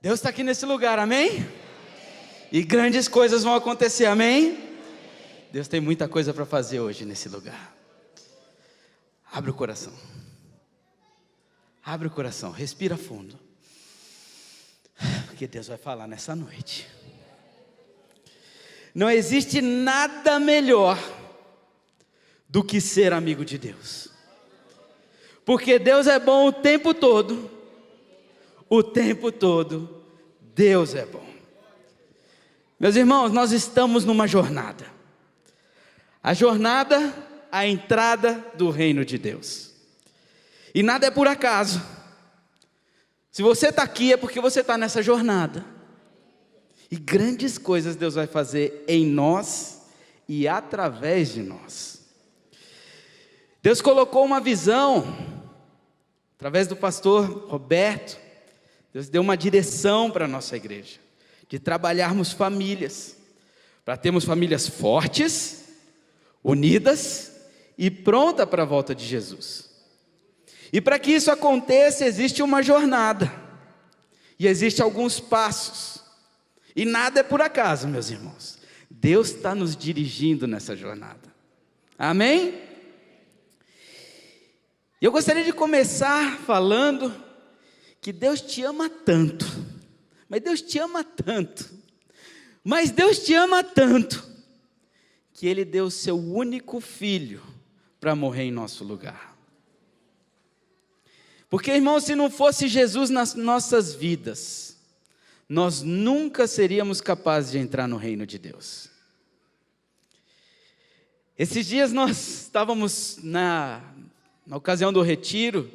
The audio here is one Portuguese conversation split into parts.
Deus está aqui nesse lugar, amém? E grandes coisas vão acontecer, amém? Deus tem muita coisa para fazer hoje nesse lugar. Abre o coração. Abre o coração, respira fundo. Porque Deus vai falar nessa noite. Não existe nada melhor do que ser amigo de Deus. Porque Deus é bom o tempo todo. O tempo todo, Deus é bom. Meus irmãos, nós estamos numa jornada. A jornada, a entrada do reino de Deus. E nada é por acaso. Se você está aqui é porque você está nessa jornada. E grandes coisas Deus vai fazer em nós e através de nós. Deus colocou uma visão, através do pastor Roberto. Deus deu uma direção para a nossa igreja, de trabalharmos famílias, para termos famílias fortes, unidas e prontas para a volta de Jesus. E para que isso aconteça, existe uma jornada, e existem alguns passos, e nada é por acaso, meus irmãos. Deus está nos dirigindo nessa jornada, amém? E eu gostaria de começar falando que Deus te ama tanto, mas Deus te ama tanto, que Ele deu o seu único filho para morrer em nosso lugar. Porque, irmão, se não fosse Jesus nas nossas vidas, nós nunca seríamos capazes de entrar no reino de Deus. Esses dias nós estávamos na ocasião do retiro.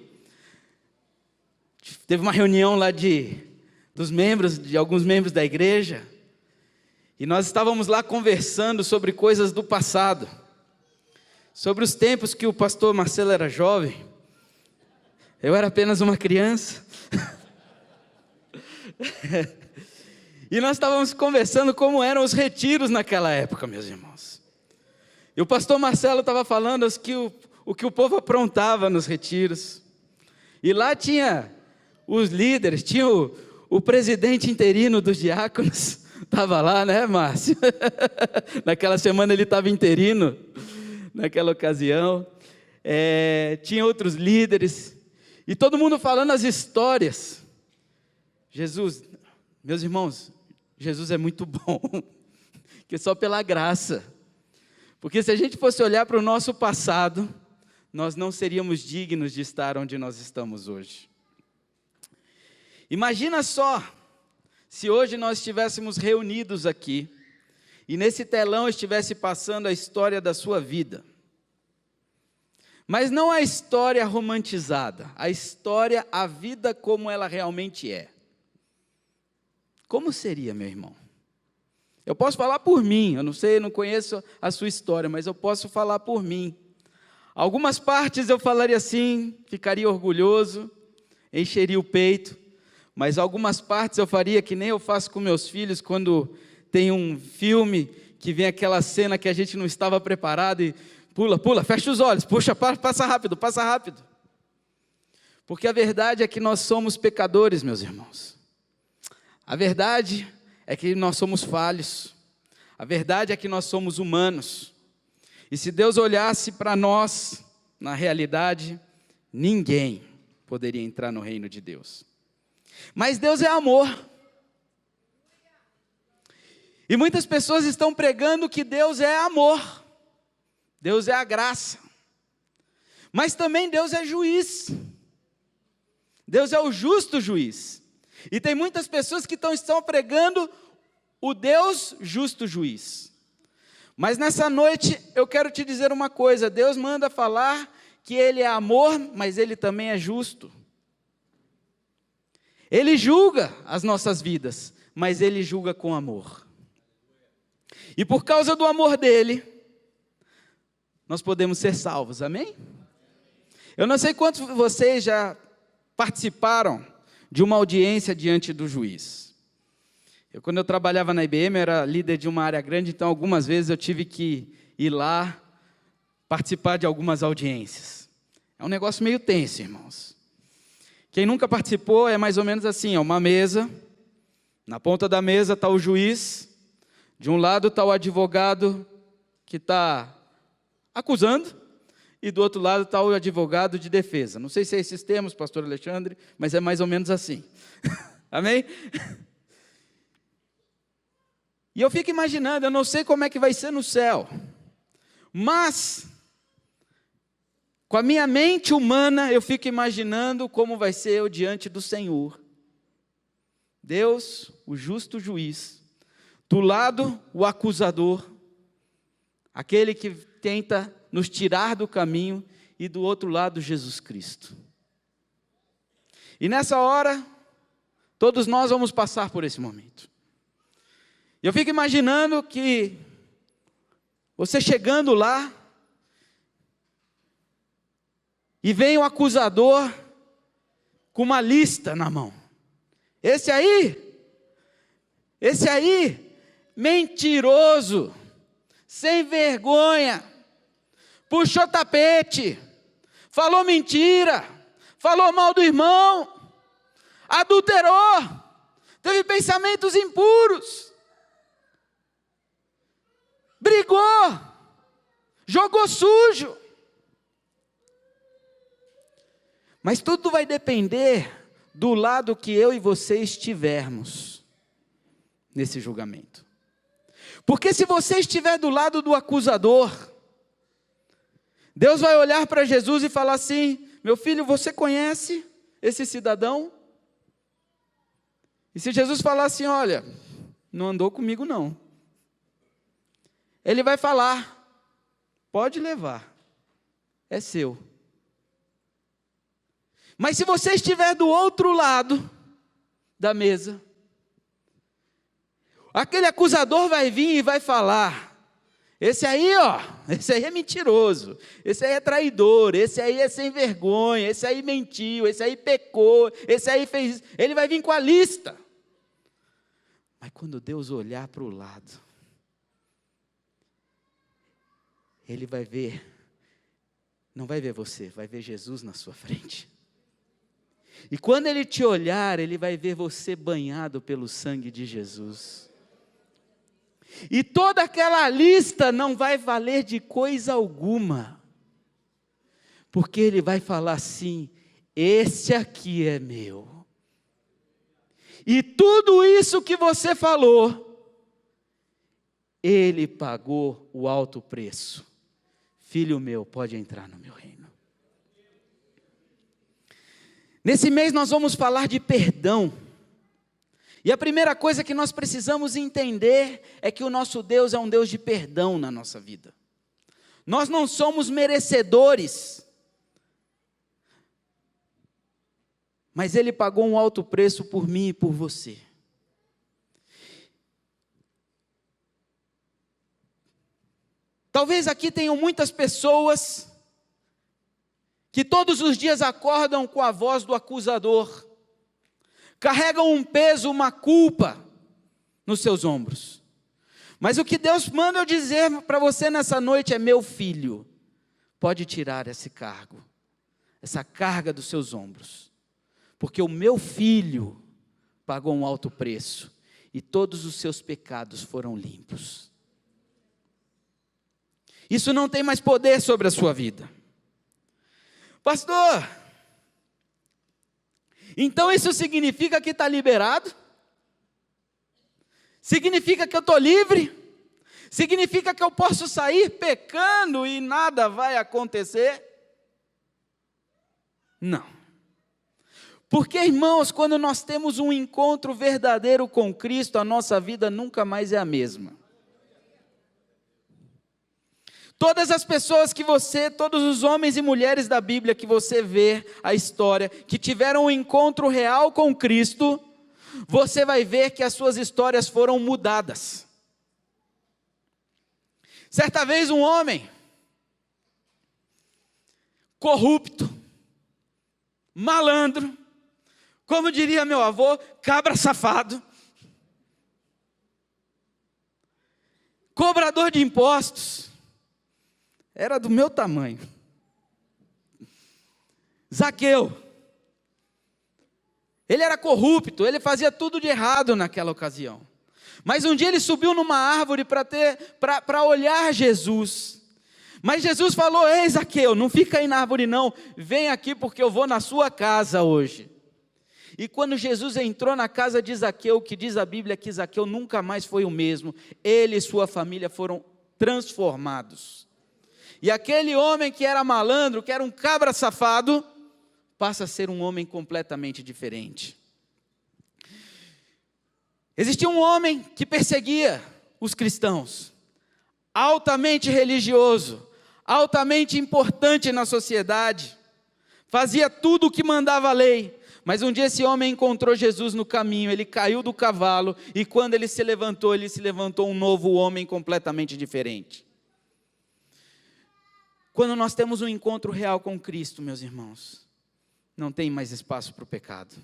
Teve uma reunião lá de alguns membros da igreja, e nós estávamos lá conversando sobre coisas do passado, sobre os tempos que o pastor Marcelo era jovem, eu era apenas uma criança, e nós estávamos conversando como eram os retiros naquela época, meus irmãos, e o pastor Marcelo estava falando o que o povo aprontava nos retiros, e lá tinha os líderes, tinha o presidente interino dos diáconos, estava lá, né, Márcio? Naquela semana ele estava interino, naquela ocasião, tinha outros líderes, e todo mundo falando as histórias. Jesus, meus irmãos, Jesus é muito bom, que só pela graça, porque se a gente fosse olhar para o nosso passado, nós não seríamos dignos de estar onde nós estamos hoje. Imagina só, se hoje nós estivéssemos reunidos aqui, e nesse telão estivesse passando a história da sua vida, mas não a história romantizada, a vida como ela realmente é. Como seria, meu irmão? Eu posso falar por mim, eu não sei, eu não conheço a sua história, mas eu posso falar por mim. Algumas partes eu falaria assim, ficaria orgulhoso, encheria o peito, mas algumas partes eu faria que nem eu faço com meus filhos, quando tem um filme que vem aquela cena que a gente não estava preparado e pula, fecha os olhos, puxa, passa rápido. Porque a verdade é que nós somos pecadores, meus irmãos. A verdade é que nós somos falhos. A verdade é que nós somos humanos. E se Deus olhasse para nós, na realidade, ninguém poderia entrar no reino de Deus. Mas Deus é amor. E muitas pessoas estão pregando que Deus é amor. Deus é a graça. Mas também Deus é juiz. Deus é o justo juiz. E tem muitas pessoas que estão pregando o Deus justo juiz. Mas nessa noite eu quero te dizer uma coisa. Deus manda falar que Ele é amor, mas Ele também é justo. Ele julga as nossas vidas, mas Ele julga com amor. E por causa do amor dEle, nós podemos ser salvos, amém? Eu não sei quantos de vocês já participaram de uma audiência diante do juiz. Quando eu trabalhava na IBM, eu era líder de uma área grande, então algumas vezes eu tive que ir lá participar de algumas audiências. É um negócio meio tenso, irmãos. Quem nunca participou é mais ou menos assim, uma mesa, na ponta da mesa está o juiz, de um lado está o advogado que está acusando, e do outro lado está o advogado de defesa. Não sei se é esses termos, pastor Alexandre, mas é mais ou menos assim. Amém? E eu fico imaginando, eu não sei como é que vai ser no céu, mas com a minha mente humana, eu fico imaginando como vai ser eu diante do Senhor. Deus, o justo juiz, do lado o acusador, aquele que tenta nos tirar do caminho, e do outro lado Jesus Cristo. E nessa hora, todos nós vamos passar por esse momento. Eu fico imaginando que você chegando lá, e vem o acusador com uma lista na mão. Esse aí, mentiroso, sem vergonha, puxou tapete, falou mentira, falou mal do irmão, adulterou, teve pensamentos impuros, brigou, jogou sujo. Mas tudo vai depender do lado que eu e você estivermos nesse julgamento. Porque se você estiver do lado do acusador, Deus vai olhar para Jesus e falar assim: meu filho, você conhece esse cidadão? E se Jesus falar assim: olha, não andou comigo não, ele vai falar: pode levar, é seu. Mas se você estiver do outro lado da mesa, aquele acusador vai vir e vai falar: esse aí é mentiroso, esse aí é traidor, esse aí é sem vergonha, esse aí mentiu, esse aí pecou, esse aí fez isso. Ele vai vir com a lista. Mas quando Deus olhar para o lado, Ele vai ver, não vai ver você, vai ver Jesus na sua frente. E quando Ele te olhar, Ele vai ver você banhado pelo sangue de Jesus. E toda aquela lista não vai valer de coisa alguma, porque Ele vai falar assim: esse aqui é meu. E tudo isso que você falou, Ele pagou o alto preço. Filho meu, pode entrar no meu reino. Nesse mês nós vamos falar de perdão. E a primeira coisa que nós precisamos entender é que o nosso Deus é um Deus de perdão na nossa vida. Nós não somos merecedores, mas Ele pagou um alto preço por mim e por você. Talvez aqui tenham muitas pessoas que todos os dias acordam com a voz do acusador, carregam um peso, uma culpa nos seus ombros. Mas o que Deus manda eu dizer para você nessa noite é: meu filho, pode tirar esse cargo, essa carga dos seus ombros, porque o meu filho pagou um alto preço, e todos os seus pecados foram limpos. Isso não tem mais poder sobre a sua vida. Pastor, então isso significa que está liberado? Significa que eu estou livre? Significa que eu posso sair pecando e nada vai acontecer? Não. Porque, irmãos, quando nós temos um encontro verdadeiro com Cristo, a nossa vida nunca mais é a mesma. Todas as pessoas que todos os homens e mulheres da Bíblia que você vê a história, que tiveram um encontro real com Cristo, você vai ver que as suas histórias foram mudadas. Certa vez um homem, corrupto, malandro, como diria meu avô, cabra safado, cobrador de impostos, era do meu tamanho. Zaqueu. Ele era corrupto, ele fazia tudo de errado naquela ocasião. Mas um dia ele subiu numa árvore para olhar Jesus. Mas Jesus falou: ei, Zaqueu, não fica aí na árvore não, vem aqui porque eu vou na sua casa hoje. E quando Jesus entrou na casa de Zaqueu, que diz a Bíblia que Zaqueu nunca mais foi o mesmo, ele e sua família foram transformados. E aquele homem que era malandro, que era um cabra safado, passa a ser um homem completamente diferente. Existia um homem que perseguia os cristãos, altamente religioso, altamente importante na sociedade, fazia tudo o que mandava a lei, mas um dia esse homem encontrou Jesus no caminho, ele caiu do cavalo, e quando ele se levantou um novo homem completamente diferente. Quando nós temos um encontro real com Cristo, meus irmãos, não tem mais espaço para o pecado.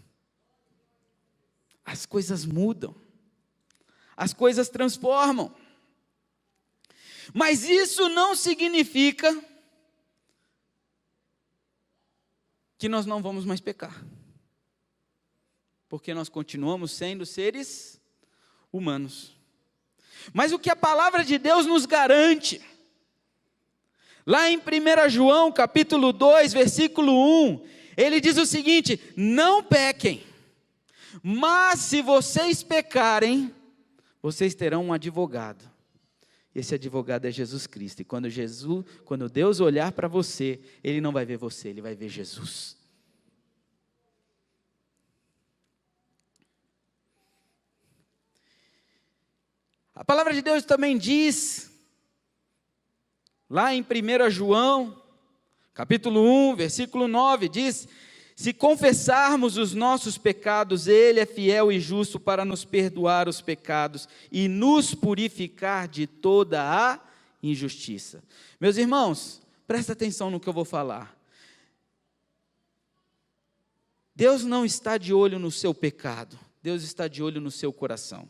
As coisas mudam, as coisas transformam. Mas isso não significa que nós não vamos mais pecar. Porque nós continuamos sendo seres humanos. Mas o que a palavra de Deus nos garante, lá em 1 João capítulo 2, versículo 1, ele diz o seguinte: não pequem, mas se vocês pecarem, vocês terão um advogado. Esse advogado é Jesus Cristo. E quando Deus olhar para você, Ele não vai ver você, Ele vai ver Jesus. A palavra de Deus também diz, lá em 1 João, capítulo 1, versículo 9, diz: se confessarmos os nossos pecados, Ele é fiel e justo para nos perdoar os pecados e nos purificar de toda a injustiça. Meus irmãos, presta atenção no que eu vou falar. Deus não está de olho no seu pecado, Deus está de olho no seu coração.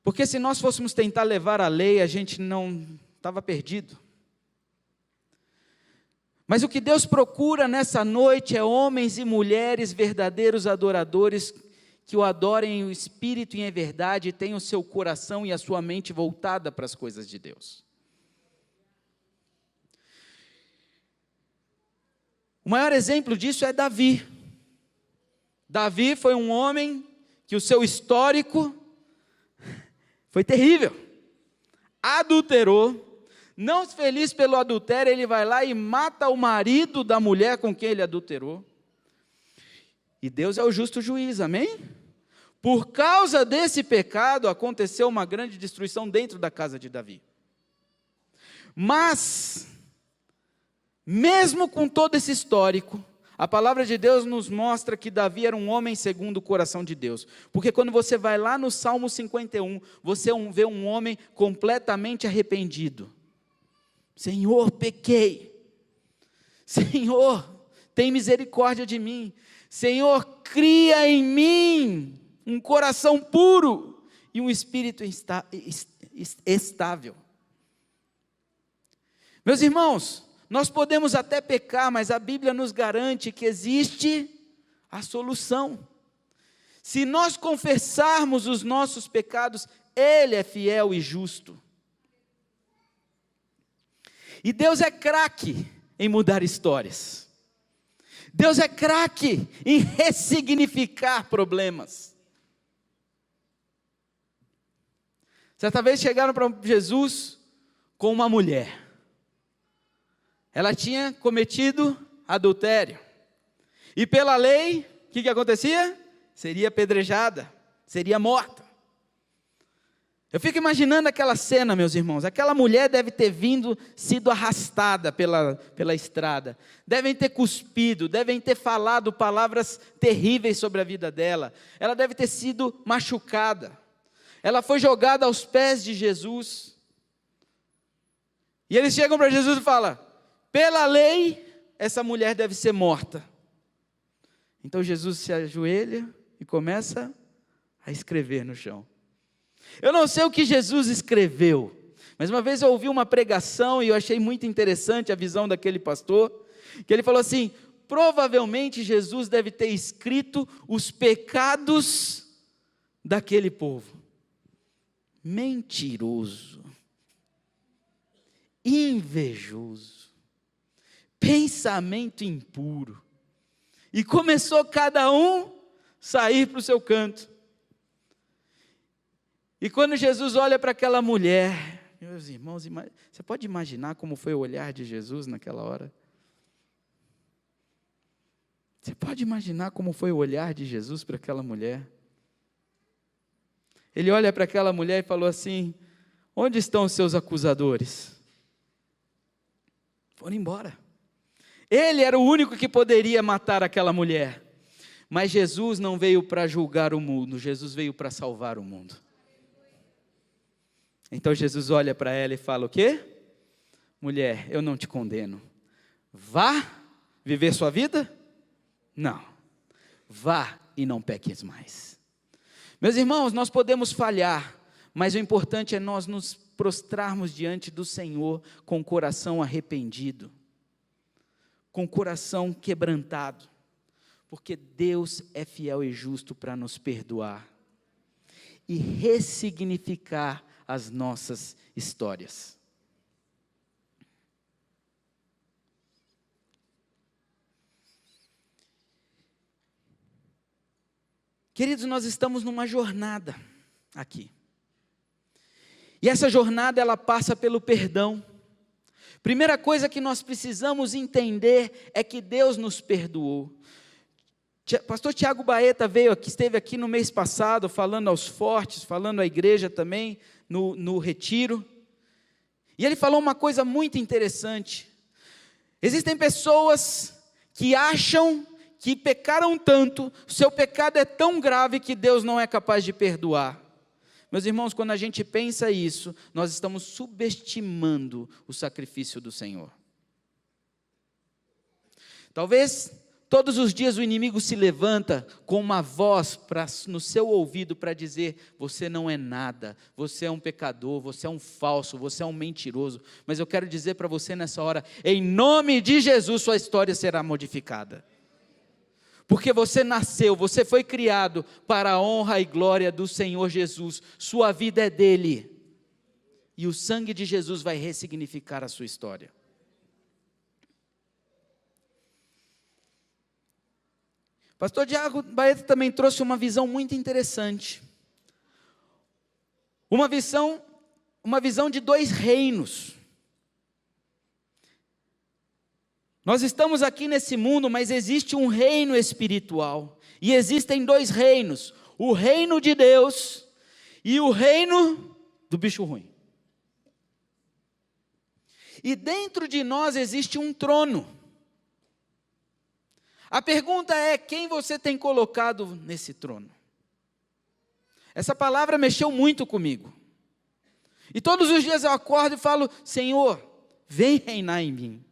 Porque se nós fôssemos tentar levar a lei, a gente não estava perdido. Mas o que Deus procura nessa noite é homens e mulheres verdadeiros adoradores, que o adorem em espírito e em verdade, e tenham o seu coração e a sua mente voltada para as coisas de Deus. O maior exemplo disso é Davi. Davi foi um homem que o seu histórico foi terrível. Adulterou. Não feliz pelo adultério, ele vai lá e mata o marido da mulher com quem ele adulterou. E Deus é o justo juiz, amém? Por causa desse pecado, aconteceu uma grande destruição dentro da casa de Davi. Mas, mesmo com todo esse histórico, a palavra de Deus nos mostra que Davi era um homem segundo o coração de Deus. Porque quando você vai lá no Salmo 51, você vê um homem completamente arrependido. Senhor, pequei. Senhor, tem misericórdia de mim. Senhor, cria em mim um coração puro e um espírito estável. Meus irmãos, nós podemos até pecar, mas a Bíblia nos garante que existe a solução. Se nós confessarmos os nossos pecados, Ele é fiel e justo. E Deus é craque em mudar histórias. Deus é craque em ressignificar problemas. Certa vez chegaram para Jesus com uma mulher. Ela tinha cometido adultério. E pela lei, o que acontecia? Seria apedrejada, seria morta. Eu fico imaginando aquela cena, meus irmãos. Aquela mulher deve ter sido arrastada pela estrada. Devem ter cuspido, devem ter falado palavras terríveis sobre a vida dela. Ela deve ter sido machucada. Ela foi jogada aos pés de Jesus. E eles chegam para Jesus e falam: pela lei, essa mulher deve ser morta. Então Jesus se ajoelha e começa a escrever no chão. Eu não sei o que Jesus escreveu, Mas uma vez eu ouvi uma pregação e eu achei muito interessante a visão daquele pastor, que ele falou assim: provavelmente Jesus deve ter escrito os pecados daquele povo. Mentiroso, invejoso, pensamento impuro. E começou cada um sair para o seu canto. E quando Jesus olha para aquela mulher, meus irmãos, você pode imaginar como foi o olhar de Jesus naquela hora? Você pode imaginar como foi o olhar de Jesus para aquela mulher? Ele olha para aquela mulher e falou assim: onde estão os seus acusadores? Foram embora. Ele era o único que poderia matar aquela mulher. Mas Jesus não veio para julgar o mundo, Jesus veio para salvar o mundo. Então Jesus olha para ela e fala o quê? Mulher, eu não te condeno. Vá viver sua vida? Não. Vá e não peques mais. Meus irmãos, nós podemos falhar, mas o importante é nós nos prostrarmos diante do Senhor com o coração arrependido, com o coração quebrantado, porque Deus é fiel e justo para nos perdoar e ressignificar as nossas histórias. Queridos, nós estamos numa jornada aqui. E essa jornada, ela passa pelo perdão. Primeira coisa que nós precisamos entender é que Deus nos perdoou. Pastor Tiago Baeta esteve aqui no mês passado, falando aos fortes, falando à igreja também, no retiro. E ele falou uma coisa muito interessante. Existem pessoas que acham que pecaram tanto, o seu pecado é tão grave que Deus não é capaz de perdoar. Meus irmãos, quando a gente pensa isso, nós estamos subestimando o sacrifício do Senhor. Talvez todos os dias o inimigo se levanta com uma voz no seu ouvido para dizer: você não é nada, você é um pecador, você é um falso, você é um mentiroso. Mas eu quero dizer para você nessa hora, em nome de Jesus, sua história será modificada. Porque você nasceu, você foi criado para a honra e glória do Senhor Jesus. Sua vida é dele. E o sangue de Jesus vai ressignificar a sua história. Pastor Tiago Baeta também trouxe uma visão muito interessante. Uma visão de dois reinos. Nós estamos aqui nesse mundo, mas existe um reino espiritual. E existem dois reinos: o reino de Deus e o reino do bicho ruim. E dentro de nós existe um trono. A pergunta é: quem você tem colocado nesse trono? Essa palavra mexeu muito comigo. E todos os dias eu acordo e falo: Senhor, vem reinar em mim.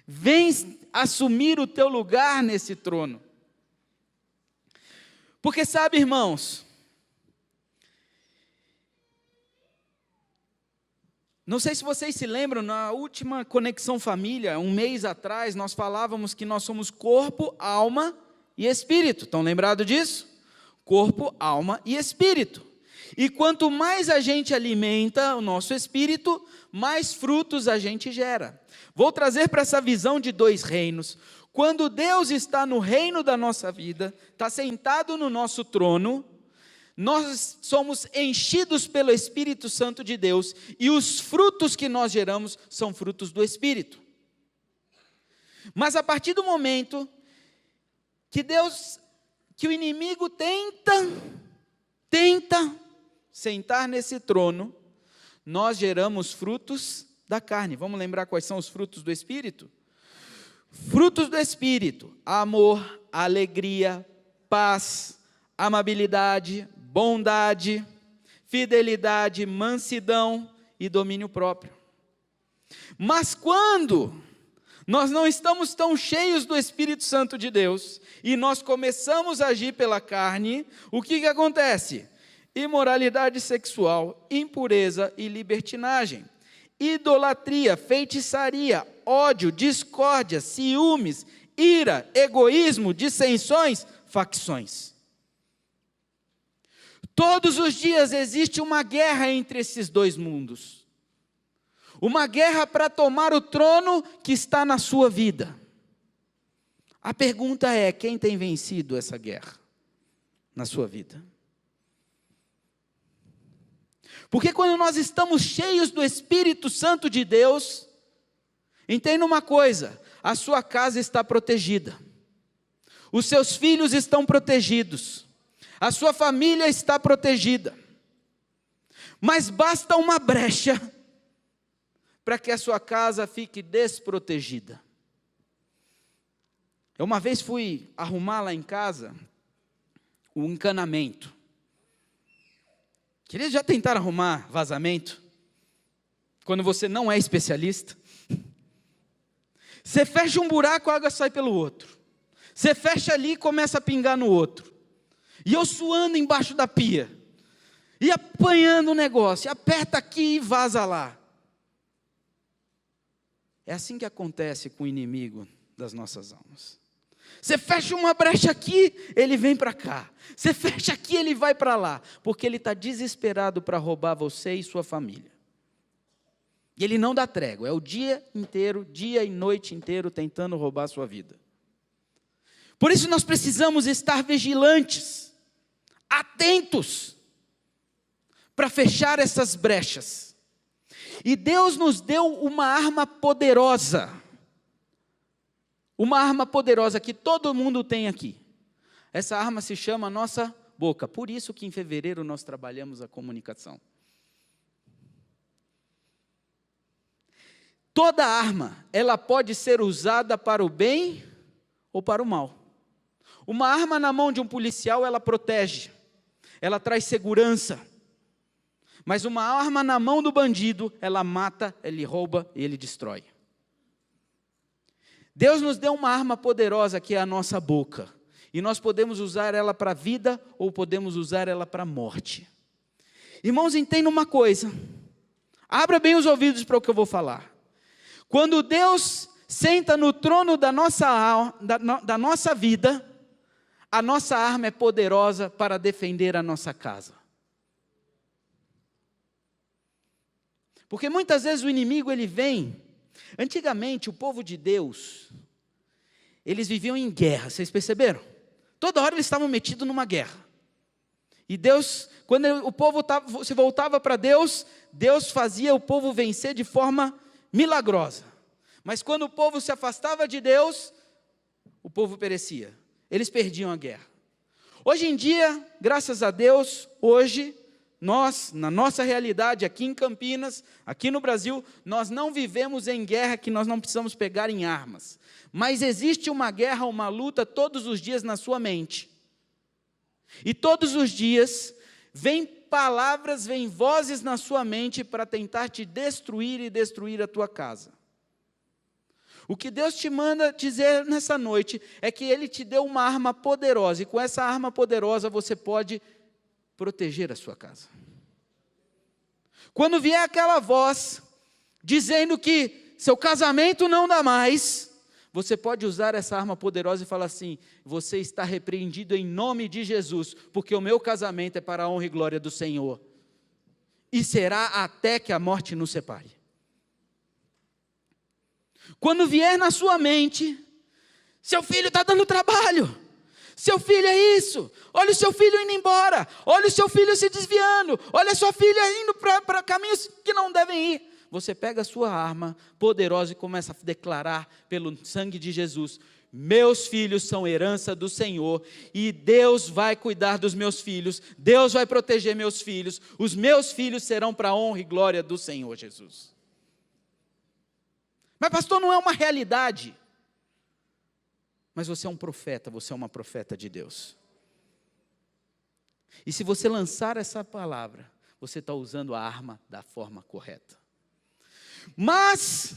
Vem assumir o teu lugar nesse trono. Porque sabe, irmãos, não sei se vocês se lembram, na última Conexão Família, um mês atrás, nós falávamos que nós somos corpo, alma e espírito. Estão lembrados disso? Corpo, alma e espírito. E quanto mais a gente alimenta o nosso espírito, mais frutos a gente gera. Vou trazer para essa visão de dois reinos. Quando Deus está no reino da nossa vida, está sentado no nosso trono, nós somos enchidos pelo Espírito Santo de Deus, e os frutos que nós geramos são frutos do Espírito. Mas a partir do momento que o inimigo tenta sentar nesse trono, nós geramos frutos da carne. Vamos lembrar quais são os frutos do Espírito? Frutos do Espírito: amor, alegria, paz, amabilidade, bondade, fidelidade, mansidão e domínio próprio. Mas quando nós não estamos tão cheios do Espírito Santo de Deus, e nós começamos a agir pela carne, o que acontece? imoralidade sexual, impureza e libertinagem, idolatria, feitiçaria, ódio, discórdia, ciúmes, ira, egoísmo, dissensões, facções. Todos os dias existe uma guerra entre esses dois mundos. Uma guerra para tomar o trono que está na sua vida. A pergunta é: quem tem vencido essa guerra na sua vida? Porque quando nós estamos cheios do Espírito Santo de Deus, entenda uma coisa: a sua casa está protegida, os seus filhos estão protegidos, a sua família está protegida, mas basta uma brecha para que a sua casa fique desprotegida. Eu uma vez fui arrumar lá em casa o encanamento. Queridos, já tentaram arrumar vazamento? Quando você não é especialista? Você fecha um buraco, a água sai pelo outro. Você fecha ali e começa a pingar no outro. E eu suando embaixo da pia. E apanhando o negócio. Aperta aqui e vaza lá. É assim que acontece com o inimigo das nossas almas. Você fecha uma brecha aqui, ele vem para cá. Você fecha aqui, ele vai para lá. Porque ele está desesperado para roubar você e sua família. E ele não dá trégua. É o dia inteiro, dia e noite inteiro, tentando roubar a sua vida. Por isso nós precisamos estar vigilantes, atentos, para fechar essas brechas. E Deus nos deu uma arma poderosa. Uma arma poderosa que todo mundo tem aqui. Essa arma se chama nossa boca. Por isso que em fevereiro nós trabalhamos a comunicação. Toda arma, ela pode ser usada para o bem ou para o mal. Uma arma na mão de um policial, ela protege. Ela traz segurança. Mas uma arma na mão do bandido, ela mata, ele rouba e ele destrói. Deus nos deu uma arma poderosa que é a nossa boca. E nós podemos usar ela para a vida ou podemos usar ela para a morte. Irmãos, entendam uma coisa. Abra bem os ouvidos para o que eu vou falar. Quando Deus senta no trono da nossa vida, a nossa arma é poderosa para defender a nossa casa. Porque muitas vezes o inimigo ele vem. Antigamente o povo de Deus, eles viviam em guerra, vocês perceberam? Toda hora eles estavam metidos numa guerra. E Deus, quando o povo se voltava para Deus, Deus fazia o povo vencer de forma milagrosa. Mas quando o povo se afastava de Deus, o povo perecia. Eles perdiam a guerra. Hoje em dia, graças a Deus, hoje, nós, na nossa realidade aqui em Campinas, aqui no Brasil, nós não vivemos em guerra que nós não precisamos pegar em armas. Mas existe uma guerra, uma luta todos os dias na sua mente. E todos os dias, vem palavras, vem vozes na sua mente para tentar te destruir e destruir a tua casa. O que Deus te manda dizer nessa noite é que Ele te deu uma arma poderosa. E com essa arma poderosa você pode proteger a sua casa. Quando vier aquela voz dizendo que seu casamento não dá mais, você pode usar essa arma poderosa e falar assim: você está repreendido em nome de Jesus, porque o meu casamento é para a honra e glória do Senhor, e será até que a morte nos separe. Quando vier na sua mente, seu filho está dando trabalho, seu filho é isso, olha o seu filho indo embora, olha o seu filho se desviando, olha a sua filha indo para caminhos que não devem ir. Você pega a sua arma poderosa e começa a declarar pelo sangue de Jesus: meus filhos são herança do Senhor, e Deus vai cuidar dos meus filhos, Deus vai proteger meus filhos, os meus filhos serão para a honra e glória do Senhor Jesus. Mas pastor, não é uma realidade. Mas você é um profeta, você é uma profeta de Deus. E se você lançar essa palavra, você está usando a arma da forma correta. Mas,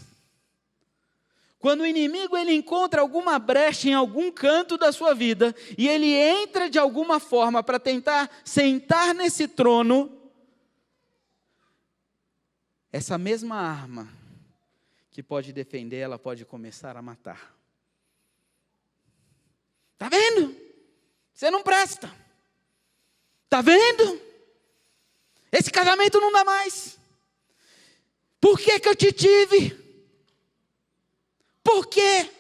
Quando o inimigo ele encontra alguma brecha em algum canto da sua vida, e ele entra de alguma forma para tentar sentar nesse trono, essa mesma arma que pode defender, ela pode começar a matar. Está vendo? Você não presta. Está vendo? Esse casamento não dá mais. Por que eu te tive? Por quê?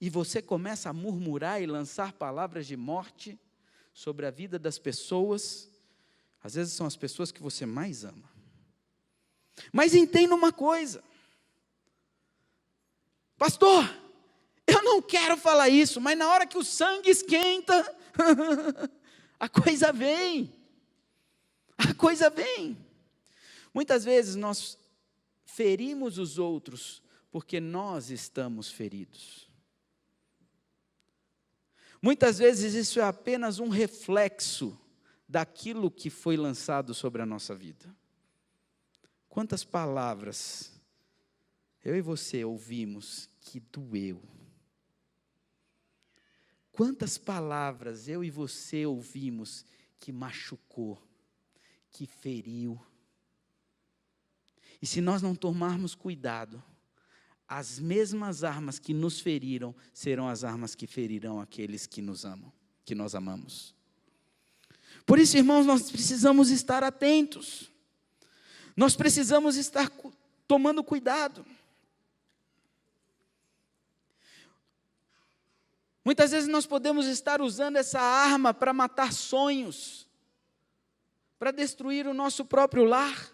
E você começa a murmurar e lançar palavras de morte sobre a vida das pessoas. Às vezes são as pessoas que você mais ama. Mas entenda uma coisa. Pastor, eu não quero falar isso, mas na hora que o sangue esquenta, a coisa vem. A coisa vem. Muitas vezes nós ferimos os outros porque nós estamos feridos. Muitas vezes isso é apenas um reflexo daquilo que foi lançado sobre a nossa vida. Quantas palavras eu e você ouvimos que doeu? Quantas palavras eu e você ouvimos que machucou, que feriu? E se nós não tomarmos cuidado, as mesmas armas que nos feriram serão as armas que ferirão aqueles que nos amam, que nós amamos. Por isso, irmãos, nós precisamos estar atentos. Nós precisamos estar tomando cuidado. Muitas vezes nós podemos estar usando essa arma para matar sonhos, para destruir o nosso próprio lar.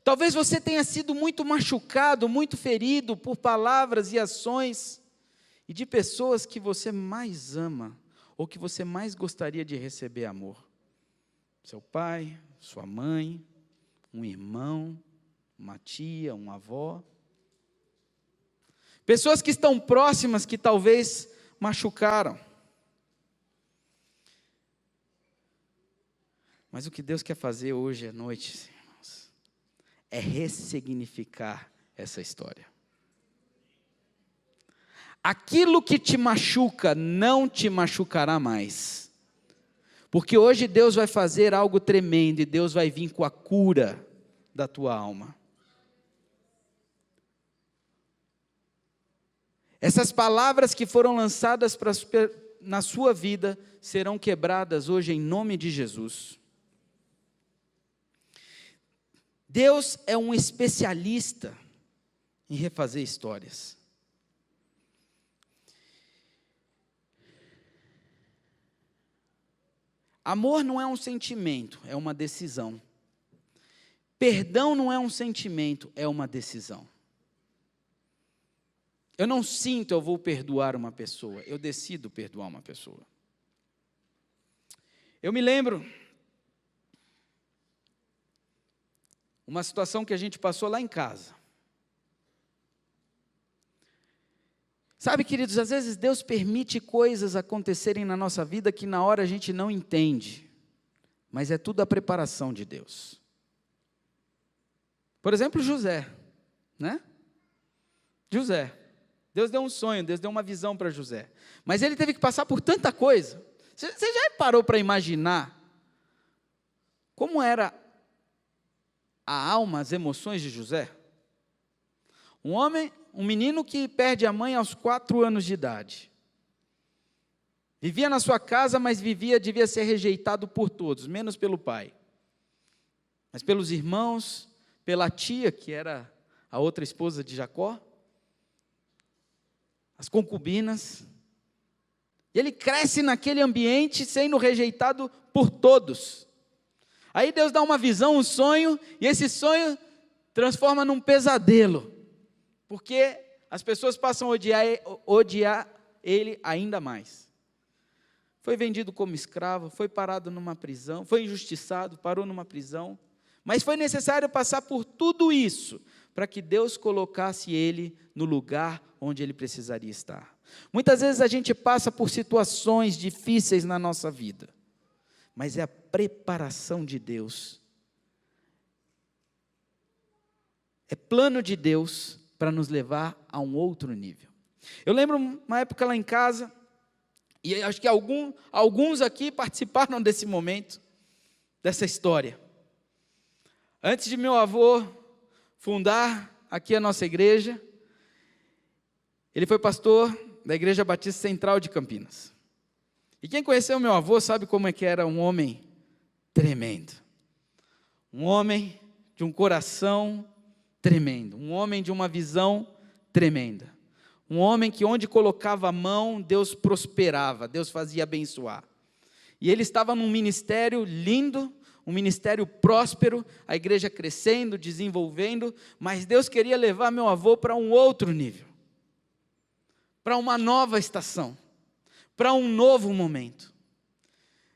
Talvez você tenha sido muito machucado, muito ferido por palavras e ações e de pessoas que você mais ama ou que você mais gostaria de receber amor. Seu pai, sua mãe, um irmão, uma tia, uma avó. Pessoas que estão próximas que talvez machucaram. Mas o que Deus quer fazer hoje à noite, irmãos, é ressignificar essa história. Aquilo que te machuca não te machucará mais. Porque hoje Deus vai fazer algo tremendo e Deus vai vir com a cura da tua alma. Essas palavras que foram lançadas na sua vida serão quebradas hoje em nome de Jesus. Deus é um especialista em refazer histórias. Amor não é um sentimento, é uma decisão. Perdão não é um sentimento, é uma decisão. Eu não sinto, eu vou perdoar uma pessoa, eu decido perdoar uma pessoa. Eu me lembro uma situação que a gente passou lá em casa. Sabe, queridos, às vezes Deus permite coisas acontecerem na nossa vida que na hora a gente não entende, mas é tudo a preparação de Deus. Por exemplo, José, né? José, Deus deu um sonho, Deus deu uma visão para José, mas ele teve que passar por tanta coisa. Você já parou para imaginar como era a alma, as emoções de José? Um menino que perde a mãe aos 4 anos de idade. Vivia na sua casa, mas devia ser rejeitado por todos, menos pelo pai. Mas pelos irmãos, pela tia, que era a outra esposa de Jacó, as concubinas. E ele cresce naquele ambiente, sendo rejeitado por todos. Aí Deus dá uma visão, um sonho, e esse sonho transforma num pesadelo. Porque as pessoas passam a odiar ele ainda mais. Foi vendido como escravo, foi parado numa prisão, foi injustiçado, parou numa prisão. Mas foi necessário passar por tudo isso, para que Deus colocasse ele no lugar onde ele precisaria estar. Muitas vezes a gente passa por situações difíceis na nossa vida, mas é a preparação de Deus é plano de Deus para nos levar a um outro nível. Eu lembro uma época lá em casa, e acho que alguns aqui participaram desse momento, dessa história. Antes de meu avô fundar aqui a nossa igreja, ele foi pastor da Igreja Batista Central de Campinas. E quem conheceu meu avô sabe como é que era um homem tremendo. Um homem de um coração tremendo. Um homem de uma visão tremenda. Um homem que onde colocava a mão, Deus prosperava, Deus fazia abençoar. E ele estava num ministério lindo, um ministério próspero, a igreja crescendo, desenvolvendo, mas Deus queria levar meu avô para um outro nível, para uma nova estação, para um novo momento.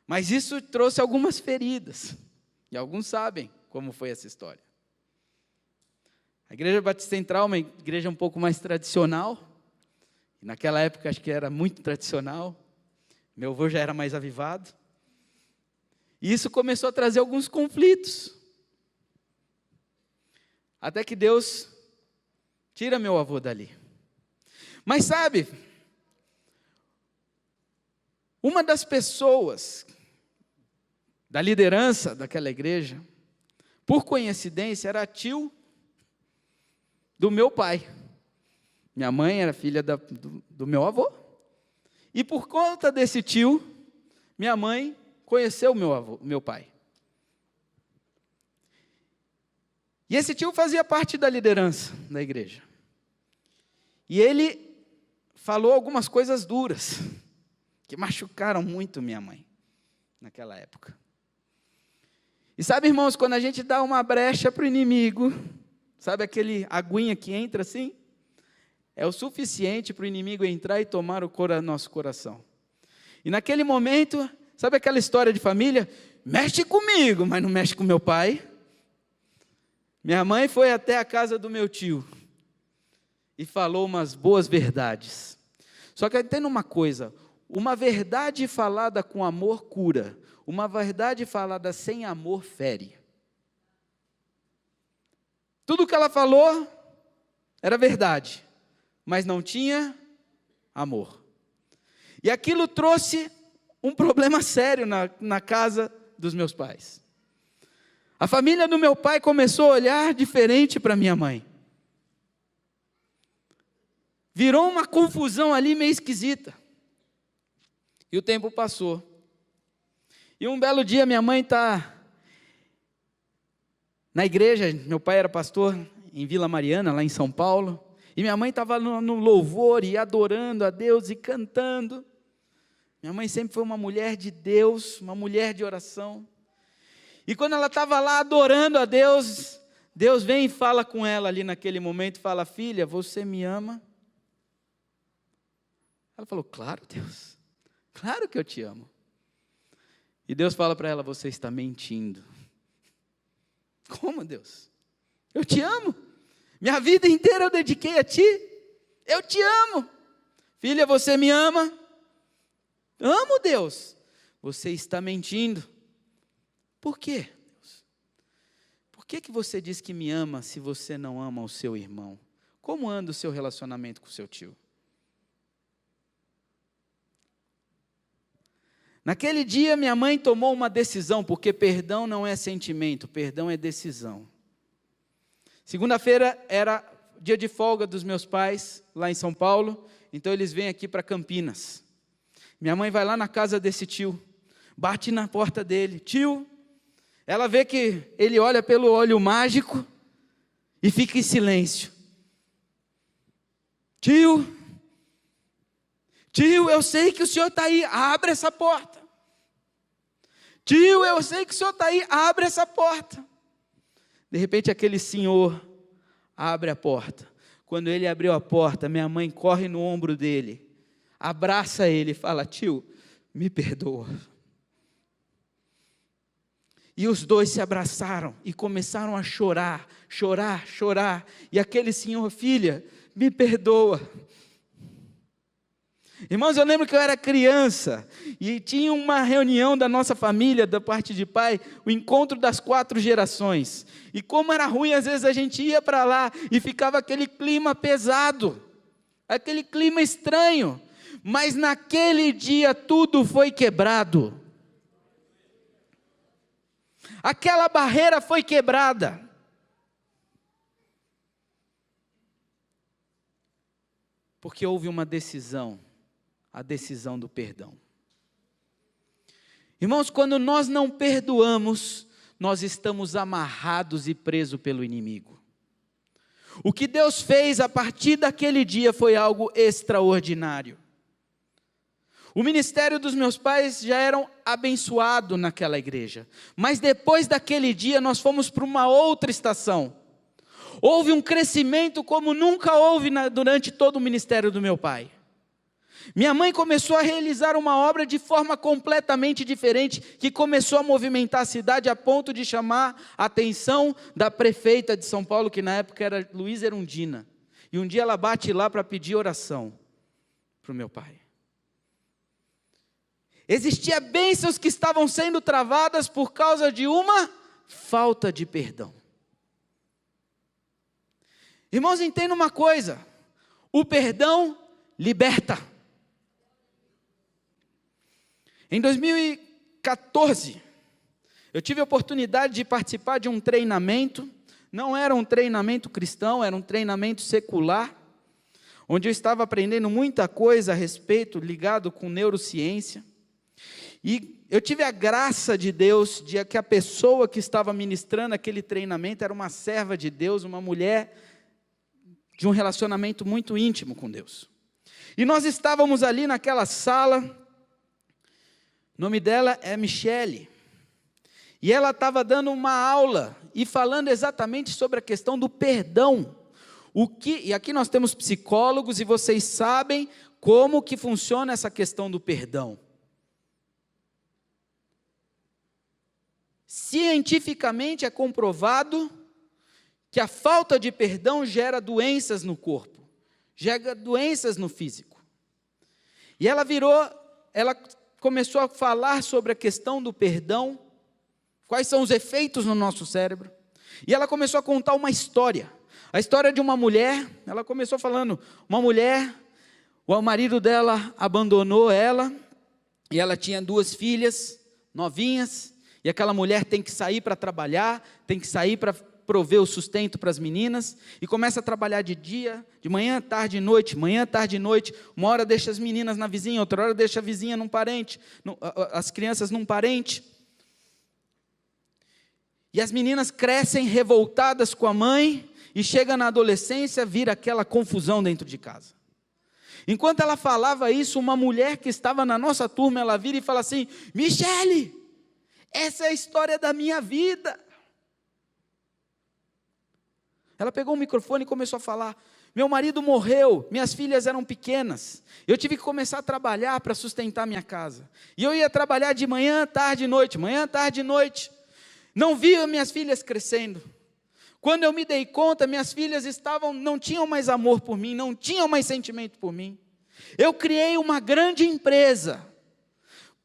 Mas isso trouxe algumas feridas, e alguns sabem como foi essa história. A Igreja Batista Central é uma igreja um pouco mais tradicional, e naquela época acho que era muito tradicional, meu avô já era mais avivado, e isso começou a trazer alguns conflitos, até que Deus tira meu avô dali. Mas sabe, uma das pessoas da liderança daquela igreja, por coincidência, era tio do meu pai. Minha mãe era filha do meu avô. E por conta desse tio, minha mãe conheceu meu pai. E esse tio fazia parte da liderança da igreja. E ele falou algumas coisas duras, que machucaram muito minha mãe, naquela época. E sabe, irmãos, quando a gente dá uma brecha para o inimigo, sabe aquele aguinha que entra assim? É o suficiente para o inimigo entrar e tomar o nosso coração. E naquele momento, sabe aquela história de família? Mexe comigo, mas não mexe com meu pai. Minha mãe foi até a casa do meu tio e falou umas boas verdades. Só que entenda uma coisa, uma verdade falada com amor cura, uma verdade falada sem amor fere. Tudo que ela falou era verdade, mas não tinha amor. E aquilo trouxe um problema sério na casa dos meus pais. A família do meu pai começou a olhar diferente para minha mãe. Virou uma confusão ali meio esquisita. E o tempo passou. E um belo dia minha mãe está na igreja, meu pai era pastor em Vila Mariana, lá em São Paulo, e minha mãe estava no louvor e adorando a Deus e cantando. Minha mãe sempre foi uma mulher de Deus, uma mulher de oração. E quando ela estava lá adorando a Deus, Deus vem e fala com ela ali naquele momento, fala: filha, você me ama? Ela falou: claro, Deus, claro que eu te amo. E Deus fala para ela: você está mentindo. Como, Deus? Eu te amo. Minha vida inteira eu dediquei a ti. Eu te amo. Filha, você me ama? Amo, Deus. Você está mentindo. Por quê, Deus? Por que você diz que me ama se você não ama o seu irmão? Como anda o seu relacionamento com o seu tio? Naquele dia minha mãe tomou uma decisão, porque perdão não é sentimento, perdão é decisão. Segunda-feira era dia de folga dos meus pais, lá em São Paulo, então eles vêm aqui para Campinas. Minha mãe vai lá na casa desse tio, bate na porta dele: tio. Ela vê que ele olha pelo olho mágico e fica em silêncio. Tio, eu sei que o senhor está aí, abre essa porta. Tio, eu sei que o senhor está aí, abre essa porta. De repente aquele senhor abre a porta. Quando ele abriu a porta, minha mãe corre no ombro dele, abraça ele e fala: tio, me perdoa. E os dois se abraçaram e começaram a chorar. E aquele senhor: filha, me perdoa. Irmãos, eu lembro que eu era criança e tinha uma reunião da nossa família, da parte de pai, o encontro das 4 gerações. E como era ruim, às vezes a gente ia para lá e ficava aquele clima pesado, aquele clima estranho. Mas naquele dia tudo foi quebrado. Aquela barreira foi quebrada. Porque houve uma decisão, a decisão do perdão. Irmãos, quando nós não perdoamos, nós estamos amarrados e presos pelo inimigo. O que Deus fez a partir daquele dia foi algo extraordinário. O ministério dos meus pais já era abençoado naquela igreja, mas depois daquele dia nós fomos para uma outra estação. Houve um crescimento como nunca houve durante todo o ministério do meu pai. Minha mãe começou a realizar uma obra de forma completamente diferente, que começou a movimentar a cidade a ponto de chamar a atenção da prefeita de São Paulo, que na época era Luísa Erundina. E um dia ela bate lá para pedir oração para o meu pai. Existiam bênçãos que estavam sendo travadas por causa de uma falta de perdão. Irmãos, entendam uma coisa: o perdão liberta. Em 2014, eu tive a oportunidade de participar de um treinamento, não era um treinamento cristão, era um treinamento secular, onde eu estava aprendendo muita coisa a respeito, ligado com neurociência, e eu tive a graça de Deus, de que a pessoa que estava ministrando aquele treinamento era uma serva de Deus, uma mulher de um relacionamento muito íntimo com Deus. E nós estávamos ali naquela sala, o nome dela é Michele, e ela estava dando uma aula, e falando exatamente sobre a questão do perdão. E aqui nós temos psicólogos, e vocês sabem como que funciona essa questão do perdão. Cientificamente é comprovado que a falta de perdão gera doenças no corpo, gera doenças no físico. E ela começou a falar sobre a questão do perdão, quais são os efeitos no nosso cérebro. E ela começou a contar uma história, a história de uma mulher. Ela começou falando, uma mulher, o marido dela abandonou ela, e ela tinha 2 filhas novinhas, e aquela mulher tem que sair para trabalhar, tem que sair para prover o sustento para as meninas, e começa a trabalhar de dia, de manhã, tarde e noite, manhã, tarde e noite. Uma hora deixa as meninas na vizinha, outra hora deixa a vizinha num parente, as crianças num parente. E as meninas crescem revoltadas com a mãe, e chega na adolescência, vira aquela confusão dentro de casa. Enquanto ela falava isso, uma mulher que estava na nossa turma, ela vira e fala assim: Michele, essa é a história da minha vida. Ela pegou o microfone e começou a falar: meu marido morreu, minhas filhas eram pequenas, eu tive que começar a trabalhar para sustentar minha casa, e eu ia trabalhar de manhã, tarde e noite, manhã, tarde e noite, não via minhas filhas crescendo. Quando eu me dei conta, minhas filhas não tinham mais amor por mim, não tinham mais sentimento por mim. Eu criei uma grande empresa,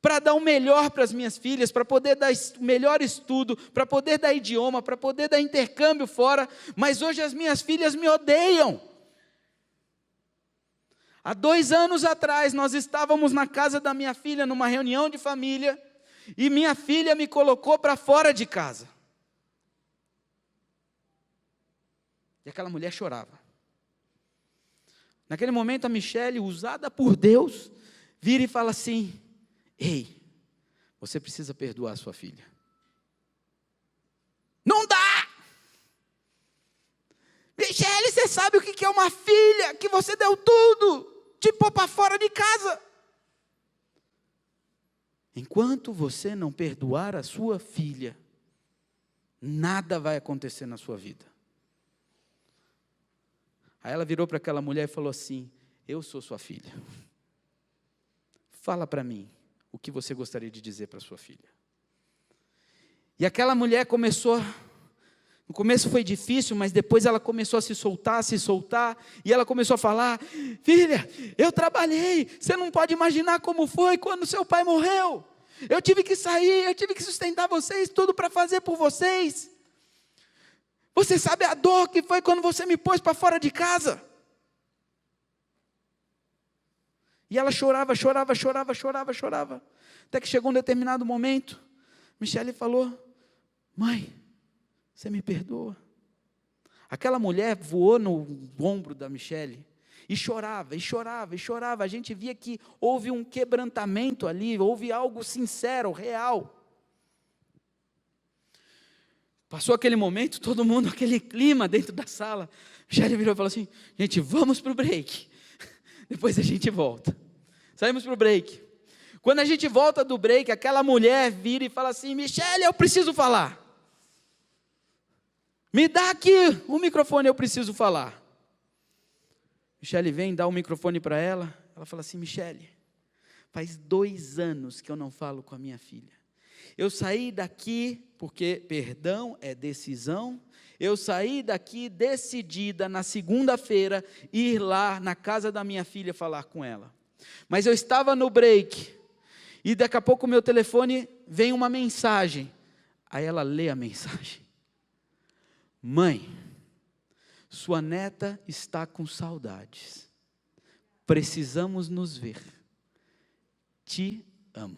para dar o melhor para as minhas filhas, para poder dar o melhor estudo, para poder dar idioma, para poder dar intercâmbio fora, mas hoje as minhas filhas me odeiam. Há 2 anos atrás, nós estávamos na casa da minha filha, numa reunião de família, e minha filha me colocou para fora de casa. E aquela mulher chorava. Naquele momento, a Michele, usada por Deus, vira e fala assim: ei, você precisa perdoar a sua filha. Não dá! Michele, você sabe o que é uma filha, que você deu tudo, te pôr para fora de casa. Enquanto você não perdoar a sua filha, nada vai acontecer na sua vida. Aí ela virou para aquela mulher e falou assim: eu sou sua filha. Fala para mim o que você gostaria de dizer para sua filha. E aquela mulher começou, No começo foi difícil, mas depois ela começou a se soltar, e ela começou a falar: filha, eu trabalhei, você não pode imaginar como foi quando seu pai morreu. Eu tive que sair, eu tive que sustentar vocês, tudo para fazer por vocês. Você sabe a dor que foi quando você me pôs para fora de casa? E ela chorava. Até que chegou um determinado momento, Michele falou: mãe, você me perdoa? Aquela mulher voou no ombro da Michele e chorava. A gente via que houve um quebrantamento ali, houve algo sincero, real. Passou aquele momento, todo mundo, aquele clima dentro da sala. Michele virou e falou assim: gente, vamos para o break. Depois a gente volta. Saímos para o break. Quando a gente volta do break, aquela mulher vira e fala assim: Michele, eu preciso falar. Me dá aqui o microfone, eu preciso falar. Michele vem, dá o microfone para ela. Ela fala assim: Michele, faz 2 anos que eu não falo com a minha filha. Eu saí daqui, porque perdão é decisão. Eu saí daqui decidida na segunda-feira ir lá na casa da minha filha falar com ela. Mas eu estava no break e daqui a pouco o meu telefone vem uma mensagem. Aí ela lê a mensagem: mãe, sua neta está com saudades. Precisamos nos ver. Te amo.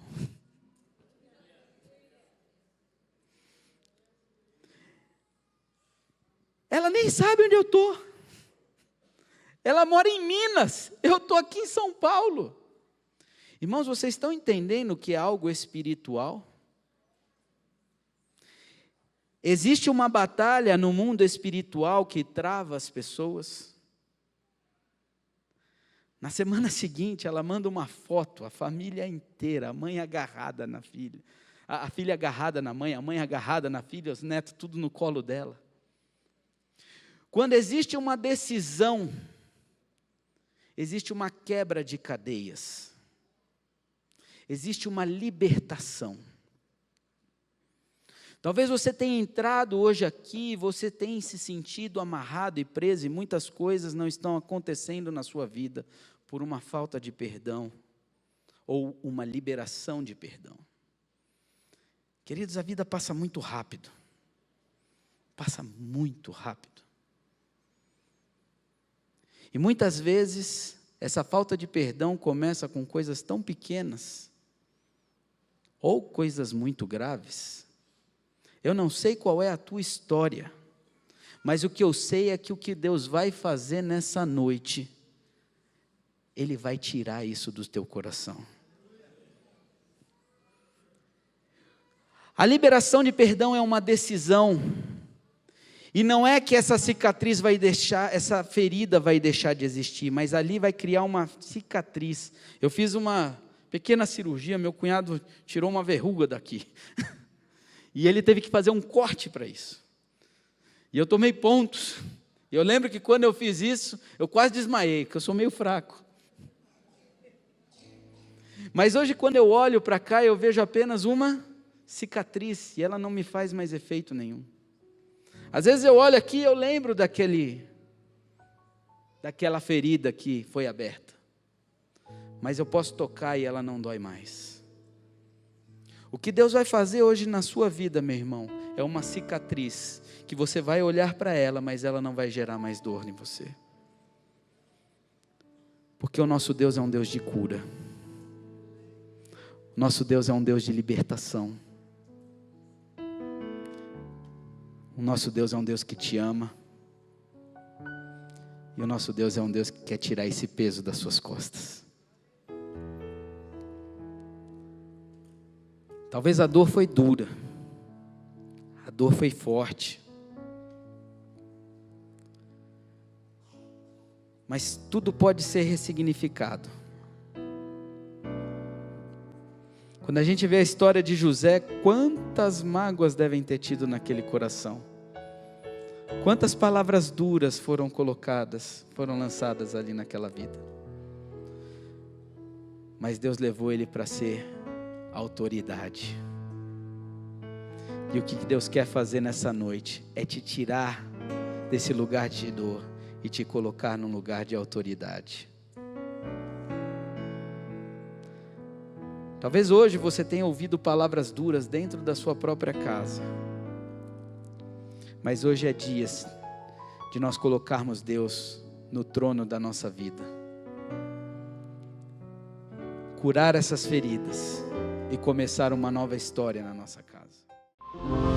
Ela nem sabe onde eu estou. Ela mora em Minas. Eu estou aqui em São Paulo. Irmãos, vocês estão entendendo o que é algo espiritual? Existe uma batalha no mundo espiritual que trava as pessoas. Na semana seguinte, ela manda uma foto, a família inteira, a mãe agarrada na filha, a filha agarrada na mãe, a mãe agarrada na filha, os netos tudo no colo dela. Quando existe uma decisão, existe uma quebra de cadeias, existe uma libertação. Talvez você tenha entrado hoje aqui, você tenha se sentido amarrado e preso, e muitas coisas não estão acontecendo na sua vida, por uma falta de perdão, ou uma liberação de perdão. Queridos, a vida passa muito rápido, e muitas vezes, essa falta de perdão começa com coisas tão pequenas, ou coisas muito graves. Eu não sei qual é a tua história, mas o que eu sei é que o que Deus vai fazer nessa noite, Ele vai tirar isso do teu coração. A liberação de perdão é uma decisão, e não é que essa cicatriz vai deixar, essa ferida vai deixar de existir, mas ali vai criar uma cicatriz. Eu fiz uma pequena cirurgia, meu cunhado tirou uma verruga daqui, e ele teve que fazer um corte para isso, e eu tomei pontos. Eu lembro que quando eu fiz isso, eu quase desmaiei, porque eu sou meio fraco. Mas hoje, quando eu olho para cá, eu vejo apenas uma cicatriz, e ela não me faz mais efeito nenhum. Às vezes eu olho aqui e eu lembro daquela ferida que foi aberta, mas eu posso tocar e ela não dói mais. O que Deus vai fazer hoje na sua vida, meu irmão, é uma cicatriz, que você vai olhar para ela, mas ela não vai gerar mais dor em você. Porque o nosso Deus é um Deus de cura. Nosso Deus é um Deus de libertação. O nosso Deus é um Deus que te ama. E o nosso Deus é um Deus que quer tirar esse peso das suas costas. Talvez a dor foi dura. A dor foi forte. Mas tudo pode ser ressignificado. Quando a gente vê a história de José, quantas mágoas devem ter tido naquele coração. Quantas palavras duras foram lançadas ali naquela vida. Mas Deus levou ele para ser autoridade. E o que Deus quer fazer nessa noite é te tirar desse lugar de dor e te colocar num lugar de autoridade. Talvez hoje você tenha ouvido palavras duras dentro da sua própria casa. Mas hoje é dia de nós colocarmos Deus no trono da nossa vida. Curar essas feridas e começar uma nova história na nossa casa.